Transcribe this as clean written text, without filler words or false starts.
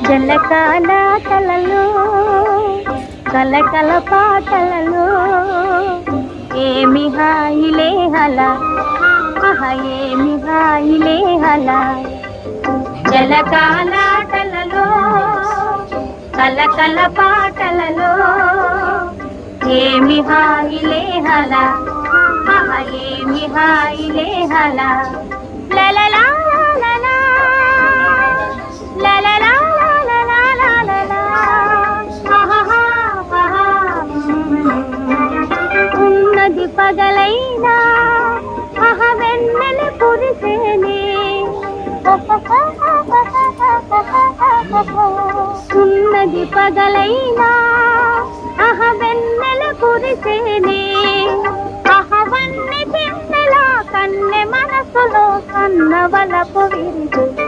జలకాల కలలో కలకల పాటలలో ఏమి హాయిలే హలా ఏమి హాయిలే హలా జలకాలాటలలో కలకల పాటలలో ఏమి హాయిలే హలా ఏమి హాయిలే హలా లలలా ఉన్నది పగలైనా వెన్నెల కురిసేనే ఉన్నది పగలైనా వెన్నెల కురిసేనే వన్నె చిన్నెలా కన్నె మనసులో కన్నవలపు విరిసి